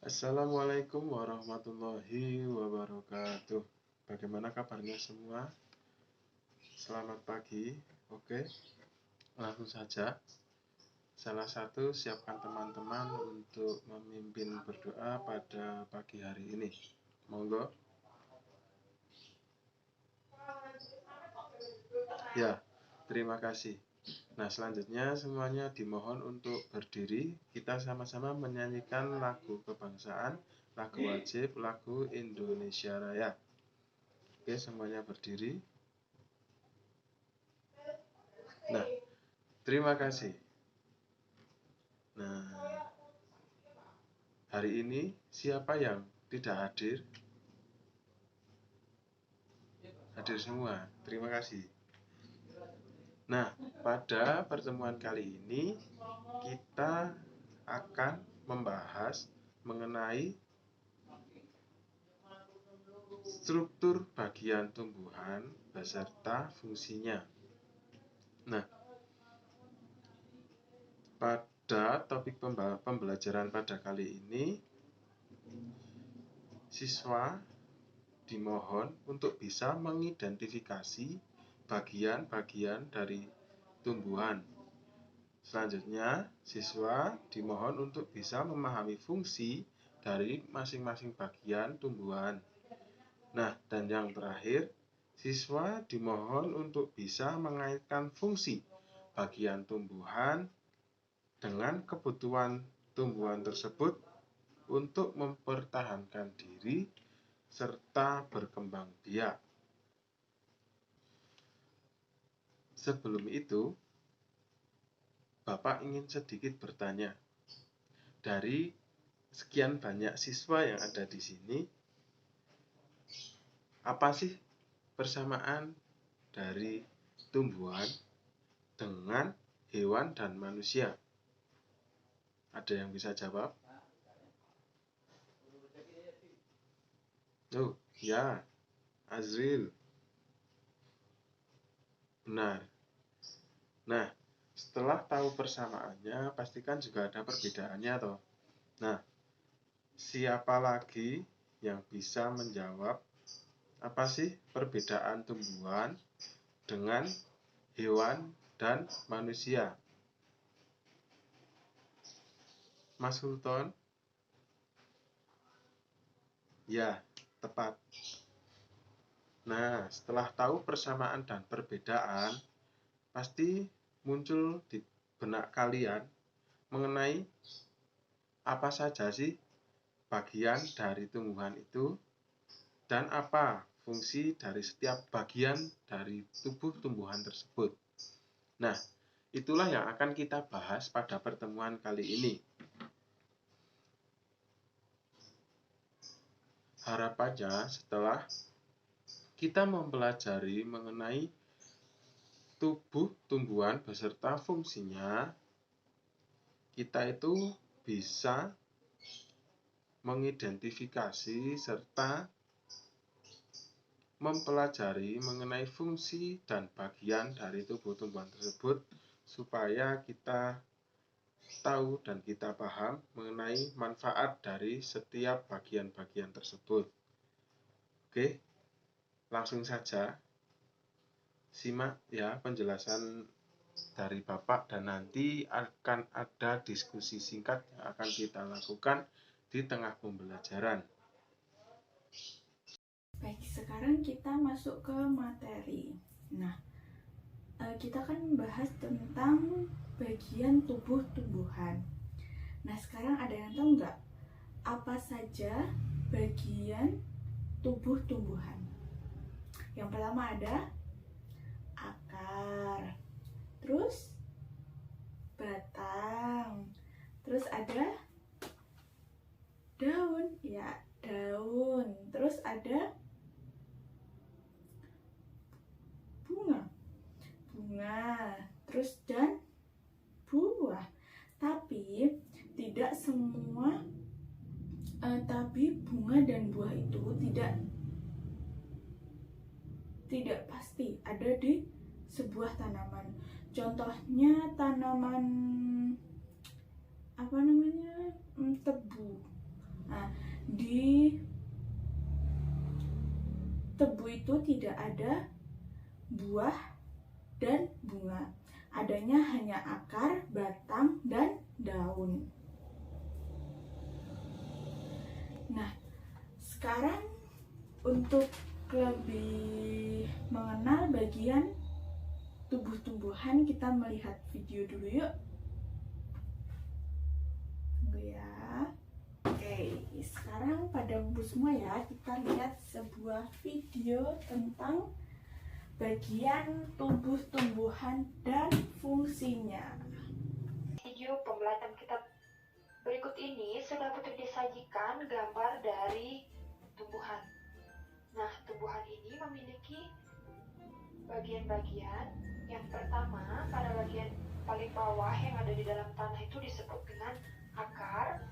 Assalamualaikum warahmatullahi wabarakatuh. Bagaimana kabarnya semua? Selamat pagi. Oke, langsung saja. Salah satu, siapkan teman-teman untuk memimpin berdoa pada pagi hari ini. Monggo. Ya, terima kasih. Nah, selanjutnya semuanya dimohon untuk berdiri. Kita sama-sama menyanyikan lagu kebangsaan, lagu wajib, lagu Indonesia Raya. Oke, semuanya berdiri. Nah, terima kasih. Nah, hari ini siapa yang tidak hadir? Hadir semua. Terima kasih. Nah, pada pertemuan kali ini kita akan membahas mengenai struktur bagian tumbuhan beserta fungsinya. Nah, pada topik pembelajaran pada kali ini, siswa dimohon untuk bisa mengidentifikasi bagian-bagian dari tumbuhan. Selanjutnya, siswa dimohon untuk bisa memahami fungsi dari masing-masing bagian tumbuhan. Nah, dan yang terakhir, siswa dimohon untuk bisa mengaitkan fungsi bagian tumbuhan dengan kebutuhan tumbuhan tersebut untuk mempertahankan diri serta berkembang biak. Sebelum itu, Bapak ingin sedikit bertanya. Dari sekian banyak siswa yang ada di sini, apa sih persamaan dari tumbuhan dengan hewan dan manusia? Ada yang bisa jawab? Oh, ya, Azril. Benar. Nah, setelah tahu persamaannya, pastikan juga ada perbedaannya toh. Nah, siapa lagi yang bisa menjawab apa sih perbedaan tumbuhan dengan hewan dan manusia? Mas Sultan? Ya, tepat. Nah, setelah tahu persamaan dan perbedaan, pasti muncul di benak kalian mengenai apa saja sih bagian dari tumbuhan itu dan apa fungsi dari setiap bagian dari tubuh tumbuhan tersebut. Nah, itulah yang akan kita bahas pada pertemuan kali ini. Harapannya setelah kita mempelajari mengenai tubuh tumbuhan beserta fungsinya, kita itu bisa mengidentifikasi serta mempelajari mengenai fungsi dan bagian dari tubuh tumbuhan tersebut supaya kita tahu dan kita paham mengenai manfaat dari setiap bagian-bagian tersebut. Oke, langsung saja simak ya penjelasan dari Bapak dan nanti akan ada diskusi singkat yang akan kita lakukan di tengah pembelajaran. Baik, sekarang kita masuk ke materi. Nah, kita akan membahas tentang bagian tubuh tumbuhan. Nah, sekarang ada yang tahu nggak apa saja bagian tubuh tumbuhan? Yang pertama ada akar, terus batang, terus ada daun, ya daun, terus ada bunga, terus dan buah. Tapi tidak semua tapi bunga dan buah itu tidak pasti ada di sebuah tanaman. Contohnya tanaman tebu. Nah, di tebu itu tidak ada buah dan bunga. Adanya hanya akar, batang, dan daun. Nah, sekarang untuk lebih mengenal bagian tumbuh-tumbuhan, kita melihat video dulu yuk. Tunggu ya. Oke, sekarang pada ngumpul semua ya, kita lihat sebuah video tentang bagian tumbuh-tumbuhan dan fungsinya. Video pembelajaran kitab berikut ini sudah Putri disajikan gambar dari tumbuhan. Nah, tumbuhan ini memiliki bagian-bagian. Yang pertama, pada bagian paling bawah yang ada di dalam tanah itu disebut dengan akar.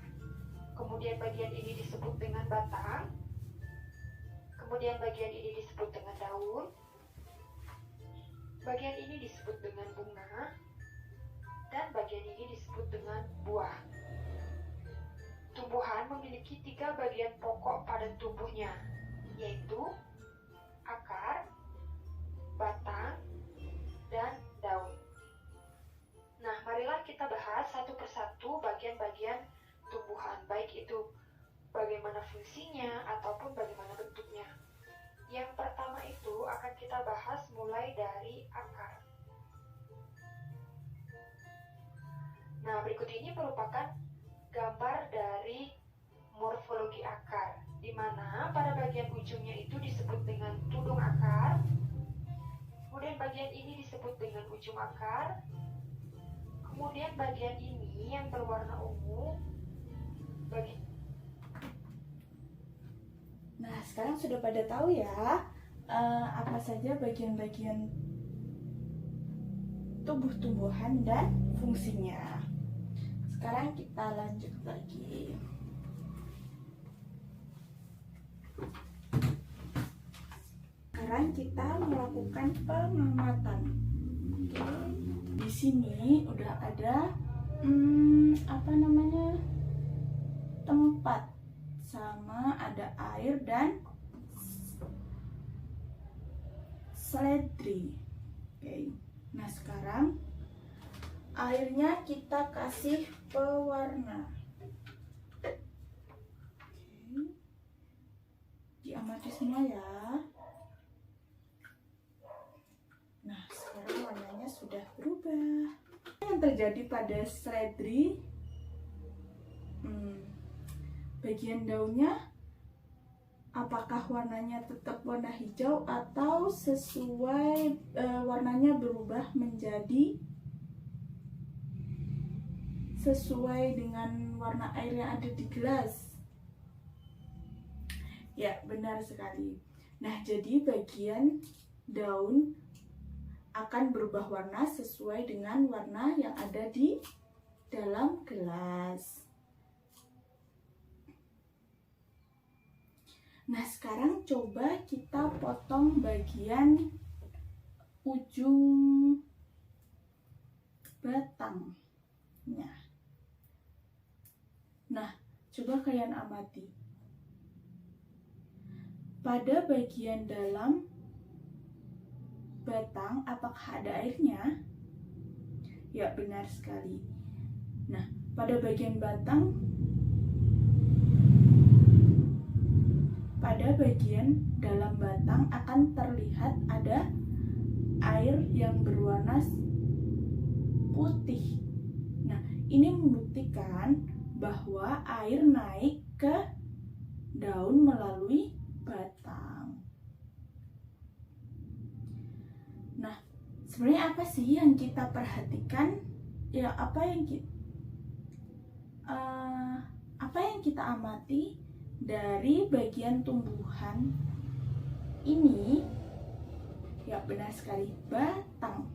Kemudian bagian ini disebut dengan batang. Kemudian bagian ini disebut dengan daun. Bagian ini disebut dengan bunga. Dan bagian ini disebut dengan buah. Tumbuhan memiliki 3 bagian pokok pada tubuhnya, yaitu akar, batang, dan daun. Nah, marilah kita bahas satu persatu bagian-bagian tumbuhan, baik itu bagaimana fungsinya ataupun bagaimana bentuknya. Yang pertama itu akan kita bahas mulai dari akar. Nah, berikut ini merupakan gambar dari morfologi akar, di mana pada bagian ujungnya itu disebut dengan tudung akar, kemudian bagian ini disebut dengan ujung akar, kemudian bagian ini yang berwarna ungu. Nah, sekarang sudah pada tahu ya apa saja bagian-bagian tumbuh-tumbuhan dan fungsinya. Sekarang kita lanjut lagi. Sekarang kita melakukan pengamatan. Oke, di sini udah ada tempat, sama ada air dan seledri. Oke, nah sekarang airnya kita kasih pewarna. Oke. Diamati semua ya. Nah, sekarang warnanya sudah berubah. Yang terjadi pada seledri, bagian daunnya apakah warnanya tetap warna hijau atau sesuai warnanya berubah menjadi sesuai dengan warna air yang ada di gelas? Ya, benar sekali. Nah, jadi bagian daun akan berubah warna sesuai dengan warna yang ada di dalam gelas. Nah, sekarang coba kita potong bagian ujung batangnya. Nah, coba kalian amati. Pada bagian dalam batang, apakah ada airnya? Ya, benar sekali. Nah, pada bagian batang, pada bagian dalam batang akan terlihat ada air yang berwarna putih. Nah, ini membuktikan bahwa air naik ke daun melalui batang. Nah, sebenarnya apa sih yang kita perhatikan? Ya, apa yang kita amati dari bagian tumbuhan ini? Ya, benar sekali, batang.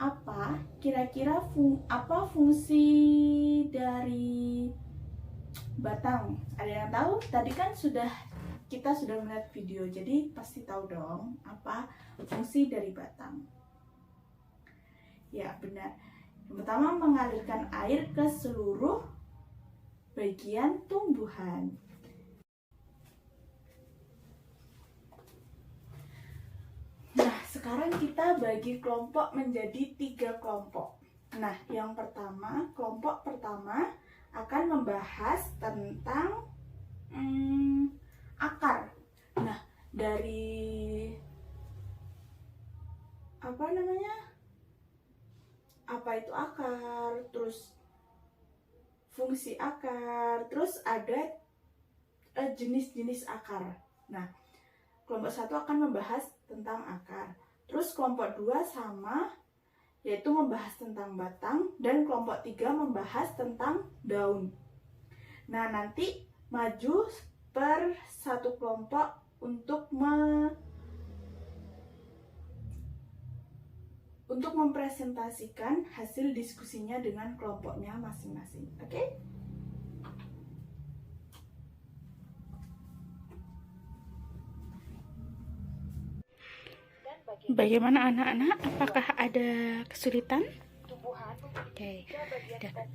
Apa kira-kira apa fungsi dari batang? Ada yang tahu? Tadi kan kita sudah melihat video, jadi pasti tahu dong apa fungsi dari batang. Ya, benar. Yang pertama, mengalirkan air ke seluruh bagian tumbuhan. Nah, sekarang kita bagi kelompok menjadi 3 kelompok. Nah, yang pertama, kelompok pertama akan membahas tentang akar. Nah, dari apa itu akar, terus fungsi akar, terus ada jenis-jenis akar. Nah, kelompok 1 akan membahas tentang akar. Terus kelompok 2 sama, yaitu membahas tentang batang, dan kelompok 3 membahas tentang daun. Nah, nanti maju per satu kelompok untuk mempresentasikan hasil diskusinya dengan kelompoknya masing-masing. Oke? Bagaimana anak-anak? Apakah ada kesulitan? Oke.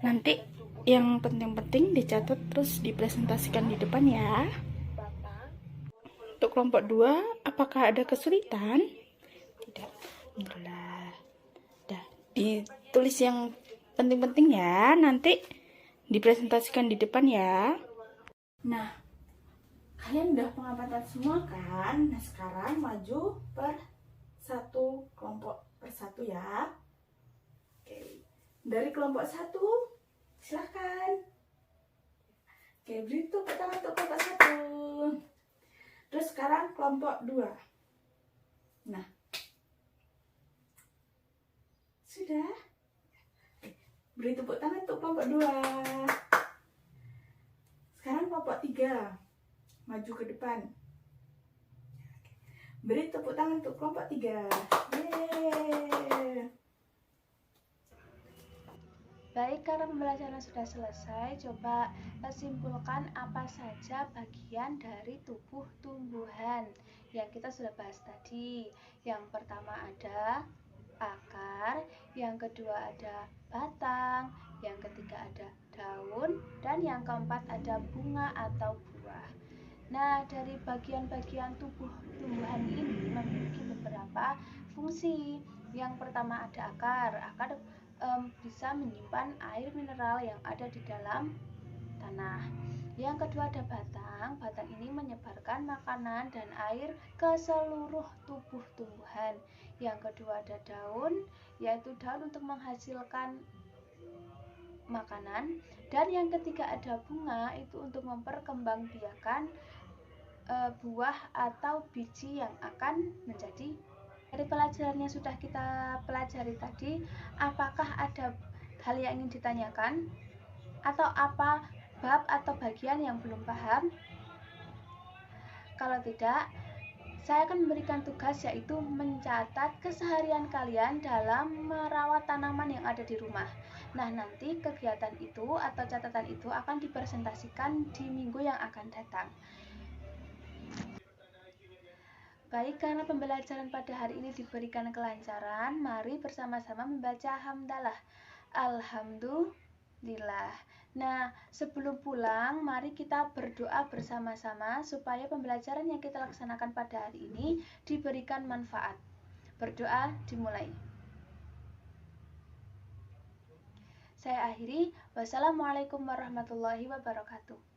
Nanti yang penting-penting dicatat terus dipresentasikan di depan ya. Untuk kelompok 2, apakah ada kesulitan? Tidak. Alhamdulillah. Dah, ditulis yang penting-penting ya, nanti dipresentasikan di depan ya. Nah, kalian udah pengamatan semua kan? Nah, sekarang maju per satu kelompok persatu ya. Oke. Dari kelompok 1, silahkan. Oke, beri tepuk tangan untuk kelompok 1. Terus sekarang kelompok 2. Nah, sudah. Beri tepuk tangan untuk kelompok 2. Sekarang kelompok 3. Maju ke depan. Beri tepuk tangan untuk kelompok 3. Yeay. Baik, karena pembelajaran sudah selesai, coba simpulkan apa saja bagian dari tubuh tumbuhan yang kita sudah bahas tadi. Yang pertama ada akar, yang kedua ada batang, yang ketiga ada daun, dan yang keempat ada bunga atau buah. Nah, dari bagian-bagian tubuh tumbuhan ini memiliki beberapa fungsi. Yang pertama ada akar. Akar bisa menyimpan air mineral yang ada di dalam tanah. Yang kedua ada batang. Batang ini menyebarkan makanan dan air ke seluruh tubuh tumbuhan. Yang kedua ada daun, yaitu daun untuk menghasilkan makanan. Dan yang ketiga ada bunga, itu untuk memperkembangbiakan buah atau biji yang akan menjadi. Dari pelajaran yang sudah kita pelajari tadi, apakah ada hal yang ingin ditanyakan? Atau apa bab atau bagian yang belum paham? Kalau tidak, saya akan memberikan tugas, yaitu mencatat keseharian kalian dalam merawat tanaman yang ada di rumah. Nah, nanti kegiatan itu atau catatan itu akan dipresentasikan di minggu yang akan datang. Baik, karena pembelajaran pada hari ini diberikan kelancaran, mari bersama-sama membaca hamdalah. Alhamdulillah. Nah, sebelum pulang, mari kita berdoa bersama-sama supaya pembelajaran yang kita laksanakan pada hari ini diberikan manfaat. Berdoa dimulai. Saya akhiri. Wassalamualaikum warahmatullahi wabarakatuh.